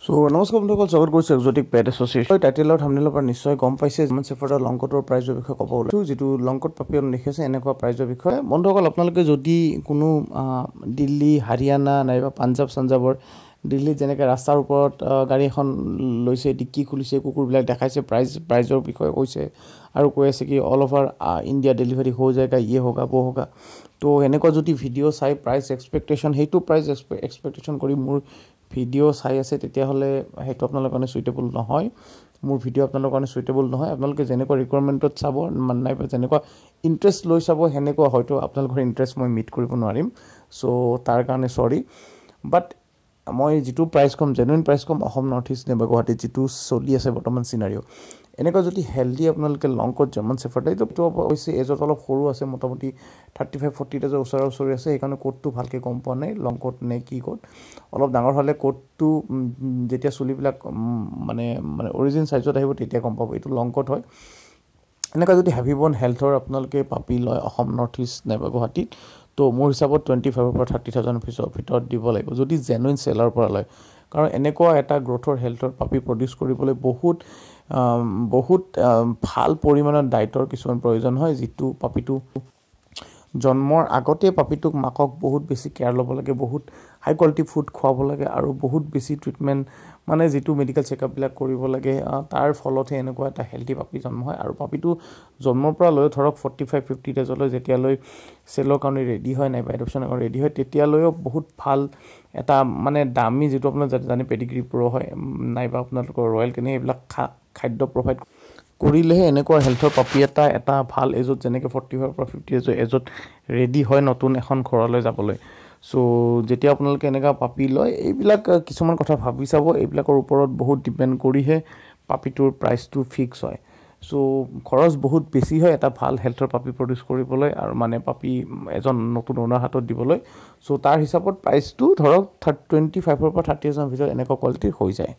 So, নমস্কাৰ বন্ধুসকল, স্বাগত কৰিছোঁ এক্সোটিক পেট এছ'চিয়েশ্যন। টাইটেলৰ থাম্বনেইলৰ পৰা নিশ্চয় গম পাইছে যে শেফাৰ্ডৰ লংকটৰ প্ৰাইজৰ বিষয়ে ক'ব ওলাইছোঁ, যিটো লংকট পাপিয়ন দেখিছে এনেকুৱা প্ৰাইজৰ বিষয়ে। বন্ধুসকল, আপোনালোকে যদি কোনো দিল্লী, হাৰিয়ানা নাইবা পাঞ্জাৱৰ দিল্লীত যেনেকৈ ৰাস্তাৰ ওপৰত গাড়ী এখন লৈছে, ডিক্কি খুলিছে, কুকুৰবিলাক দেখাইছে, প্ৰাইজৰ বিষয়ে কৈছে আৰু কৈ আছে কি অল অভাৰ ইণ্ডিয়া ডেলিভাৰী হৈ যায়গা, ইয়ে হোগা वो होगा। তো এনেকুৱা যদি ভিডিঅ' চাই প্ৰাইচ এক্সপেক্টেশ্যন, সেইটো প্ৰাইচ এক্সপেক্টেশ্যন কৰি মোৰ ভিডিঅ' চাই আছে, তেতিয়াহ'লে সেইটো আপোনালোকৰ কাৰণে চুইটেবল নহয়। মোৰ ভিডিঅ' আপোনালোকৰ কাৰণে চুইটেবল নহয়। আপোনালোকে যেনেকুৱা ৰিকুৱাৰমেণ্টত চাব, নাইবা যেনেকুৱা ইণ্টাৰেষ্ট লৈ চাব, সেনেকুৱা হয়তো আপোনালোকৰ ইণ্টাৰেষ্ট মই মিট কৰিব নোৱাৰিম। চ' তাৰ কাৰণে চৰি। বাট মই যিটো প্ৰাইচ ক'ম, জেনুইন প্ৰাইচ ক'ম, অসম নৰ্থ ইষ্ট নাইবা গুৱাহাটীত যিটো চলি আছে বৰ্তমান চিনাৰিঅ', এনেকুৱা যদি হেল্ডি আপোনালোকে লংকট জাৰ্মান শেফাৰ্ড, এইটো অৱশ্যে এজত অলপ সৰু আছে, মোটামুটি 35-40 এজৰ ওচৰা-ওচৰি আছে, সেইকাৰণে ক'ডটো ভালকৈ গম পোৱা নাই, লংকট নে কি ক'ড। অলপ ডাঙৰ হ'লে ক'ডটো যেতিয়া চুলিবিলাক মানে অৰিজিন চাইজত আহিব তেতিয়া গম পাব এইটো লংকট হয়। এনেকুৱা যদি হেভি বন হেল্থৰ আপোনালোকে পাপি লয় অসম নৰ্থ ইষ্ট নাইবা গুৱাহাটীত, তো মোৰ হিচাপত 25,000 পৰা 30,000 ভিতৰত দিব লাগিব, যদি জেনুইন চেলাৰ পৰা লয়। কাৰণ এনেকুৱা এটা গ্ৰ'থৰ হেল্থৰ পাপি প্ৰডিউচ কৰিবলৈ বহুত ভাল পৰিমাণৰ ডায়েটৰ কিছুমান প্ৰয়োজন হয়, যিটো পাপিটো জন্মৰ আগতে পাপিটোক মাকক বহুত বেছি কেয়াৰ ল'ব লাগে, বহুত হাই কোৱালিটি ফুড খুৱাব লাগে আৰু বহুত বেছি ট্ৰিটমেণ্ট মানে যিটো মেডিকেল চেকআপবিলাক কৰিব লাগে, তাৰ ফলতহে এনেকুৱা এটা হেল্থি পাপি জন্ম হয়। আৰু পাপিটো জন্মৰ পৰা লৈ ধৰক 45-50 ডেজলৈ যেতিয়ালৈ চেলৰ কাৰণে ৰেডি হয় নাইবা এডপশ্যনৰ কাৰণে ৰেডি হয়, তেতিয়ালৈও বহুত ভাল এটা মানে দামী, যিটো আপোনাৰ জানে পেডিগ্ৰী প্ৰ' হয় নাইবা আপোনালোকৰ ৰয়েল কেনে, এইবিলাক খাদ্য প্ৰভাইড কৰিলেহে এনেকুৱা হেল্থৰ পাপি এটা ভাল এজত, যেনেকৈ 45 পৰা 50 এজত ৰেডি হয় নতুন এখন ঘৰলৈ যাবলৈ। চ' যেতিয়া আপোনালোকে এনেকুৱা পাপি লয়, এইবিলাক কিছুমান কথা ভাবি চাব, এইবিলাকৰ ওপৰত বহুত ডিপেণ্ড কৰিহে পাপিটোৰ প্ৰাইচটো ফিক্স হয়। চ' খৰচ বহুত বেছি হয় এটা ভাল হেল্থৰ পাপি প্ৰডিউচ কৰিবলৈ আৰু মানে পাপি এজন নতুন অ'নাৰ হাতত দিবলৈ। চ' তাৰ হিচাপত প্ৰাইচটো ধৰক 25,000 পৰা 30,000 ভিতৰত এনেকুৱা কোৱালিটিৰ হৈ যায়।